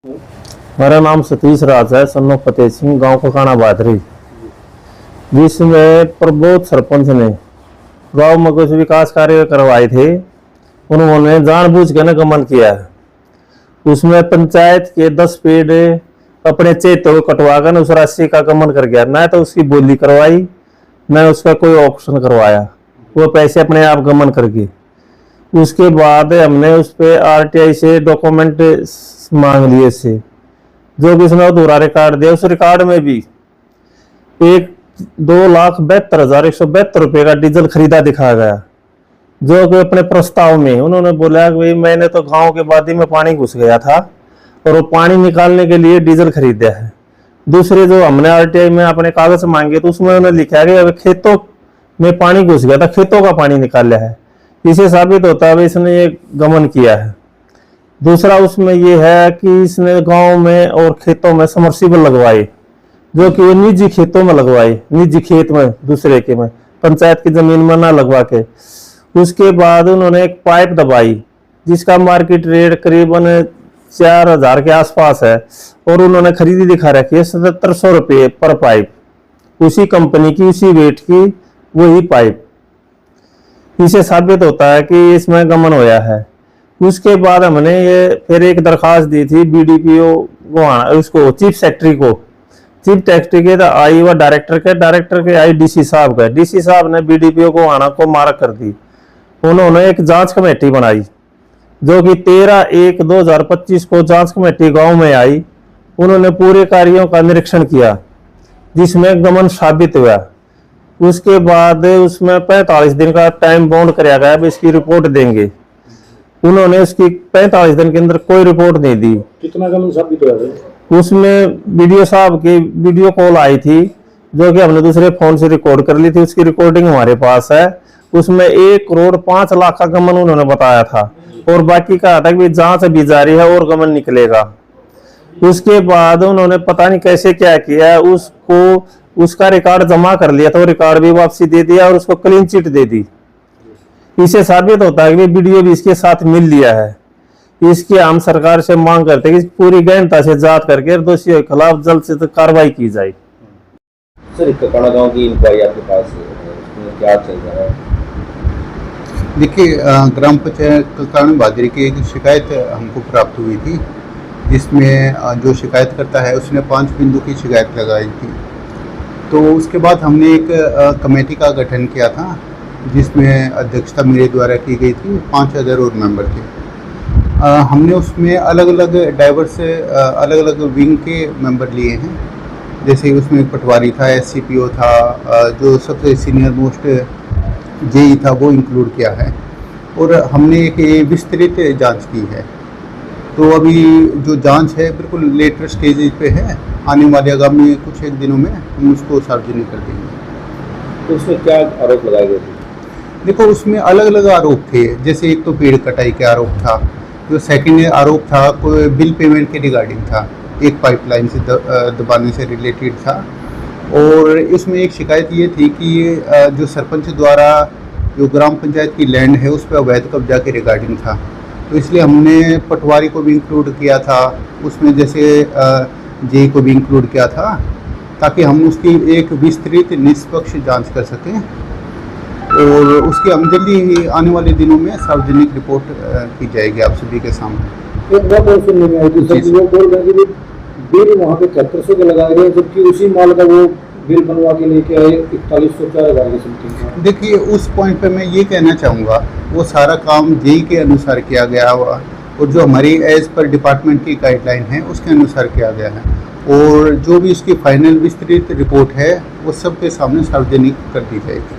मेरा नाम सतीश राज है, सन्नो फतेह सिंह, गांव ककाना बादरी। जिसमें प्रबोध सरपंच ने गांव में कुछ विकास कार्य करवाए थे, उन्होंने जानबूझ के निगमन किया है। उसमें पंचायत के 10 पेड़ अपने चेतों को कटवा कर उस राशि का गमन कर गया। न तो उसकी बोली करवाई, न उसका कोई ऑप्शन करवाया, वो पैसे अपने आप गमन कर गए। उसके बाद हमने उस पर आरटीआई से डॉक्यूमेंट मांग लिए से, जो कि उसने अधूरा रिकॉर्ड दिया। उस रिकॉर्ड में भी 2,72,172 रुपये का डीजल खरीदा दिखाया गया, जो कि अपने प्रस्ताव में उन्होंने बोला कि भाई मैंने तो गांव के वादी में पानी घुस गया था और वो पानी निकालने के लिए डीजल खरीदा है। दूसरे जो हमने आरटीआई में अपने कागज मांगे तो उसमें उन्होंने लिखा कि खेतों में पानी घुस गया था, खेतों का पानी निकाला है। इसे साबित होता है इसने ये गमन किया है। दूसरा उसमें यह है कि इसने गांव में और खेतों में समर्सिबल लगवाए, जो कि वो निजी खेतों में लगवाए, निजी खेत में, दूसरे के में, पंचायत की जमीन में ना लगवा के। उसके बाद उन्होंने एक पाइप दबाई जिसका मार्केट रेट करीबन 4,000 के आसपास है, और उन्होंने खरीदी दिखा रखी है 7,700 रुपये पर पाइप, उसी कंपनी की, उसी वेट की वही पाइप। इसे साबित होता है कि इसमें गमन होया है। उसके बाद हमने ये फिर एक दरखास्त दी थी बीडीपीओ को, उसको चीफ सेक्रेटरी को। चीफ सेक्रेटरी के तो आई व डायरेक्टर के आई डीसी साहब का। डीसी साहब ने बीडीपीओ को आना को मार्क कर दी। उन्होंने एक जांच कमेटी बनाई, जो कि 13/1/2025 को जांच कमेटी गांव में आई। उन्होंने पूरे कार्यों का निरीक्षण किया जिसमें गमन साबित हुआ। उसके बाद उसमें 45 दिन का टाइम बाउंड कराया गया, इसकी रिपोर्ट देंगे। उन्होंने उसकी 45 दिन के अंदर कोई रिपोर्ट नहीं दी। कितना गमन साबित हुआ? उसमें वीडियो साहब की वीडियो कॉल आई थी, जो कि हमने दूसरे फोन से रिकॉर्ड कर ली थी। उसकी रिकॉर्डिंग हमारे पास है। उसमें 1,05,00,000 का गमन उन्होंने बताया था, और बाकी कहा था कि जांच अभी जारी है और गमन निकलेगा। उसके बाद उन्होंने पता नहीं कैसे क्या किया, उसका रिकॉर्ड जमा कर लिया था, वो रिकॉर्ड भी वापसी दे दिया और उसको क्लीन चिट दे दी। इसे साबित होता है कि वीडियो भी इसके साथ मिल लिया है। इसकी हम सरकार से मांग करते हैं कि पूरी गहनता से जांच करके दोषियों के खिलाफ जल्द से जल्द कार्रवाई की जाए। सर, ककाना गांव की इंक्वायरी आपके पास उसमें क्या चल रहा है? देखिए, ग्राम पंचायत ककाना बादरी की एक शिकायत हमको प्राप्त हुई थी, जिसमें जो शिकायत करता है उसने 5 बिंदु की शिकायत लगाई थी। तो उसके बाद हमने एक कमेटी का गठन किया था, जिसमें अध्यक्षता मेरे द्वारा की गई थी। 5 अदर और मेंबर थे। हमने उसमें अलग अलग डाइवर्स अलग अलग विंग के मेंबर लिए हैं। जैसे उसमें एक पटवारी था, एससीपीओ था, जो सबसे सीनियर मोस्ट जेई था वो इंक्लूड किया है, और हमने एक विस्तृत जांच की है। तो अभी जो जांच है बिल्कुल लेटर स्टेज पे है। आने वाले आगामी कुछ एक दिनों में हम उसको सार्वजनिक कर देंगे। तो उसमें क्या आरोप लगाए गए थे? देखो, उसमें अलग अलग आरोप थे। जैसे एक तो पेड़ कटाई के आरोप था, जो सेकंड आरोप था कोई बिल पेमेंट के रिगार्डिंग था, एक पाइपलाइन से दबाने से रिलेटेड था। और इसमें एक शिकायत ये थी कि जो सरपंच द्वारा जो ग्राम पंचायत की लैंड है उस पर अवैध कब्जा के रिगार्डिंग था। तो इसलिए हमने पटवारी को भी इंक्लूड किया था उसमें, जैसे जेई को भी इंक्लूड किया था, ताकि हम उसकी एक विस्तृत निष्पक्ष जांच कर सकें। और उसकी हम जल्दी ही आने वाले दिनों में सार्वजनिक रिपोर्ट की जाएगी आप सभी के सामने। एक बात और सुनने में आई थी सर, वो बोल रहे हैं कि बिल वहाँ पे 7300 के लगाए गए, जबकि उसी माल का वो बिल बनवा के लेके आए 41,000-4,000 की समथिंग। देखिए, उस पॉइंट पे मैं ये कहना चाहूँगा, वो सारा काम जेई के अनुसार किया गया हुआ, और जो हमारी एज पर डिपार्टमेंट की गाइडलाइन है उसके अनुसार किया गया है। और जो भी इसकी फाइनल विस्तृत रिपोर्ट है वो सबके सामने सार्वजनिक कर दी जाएगी।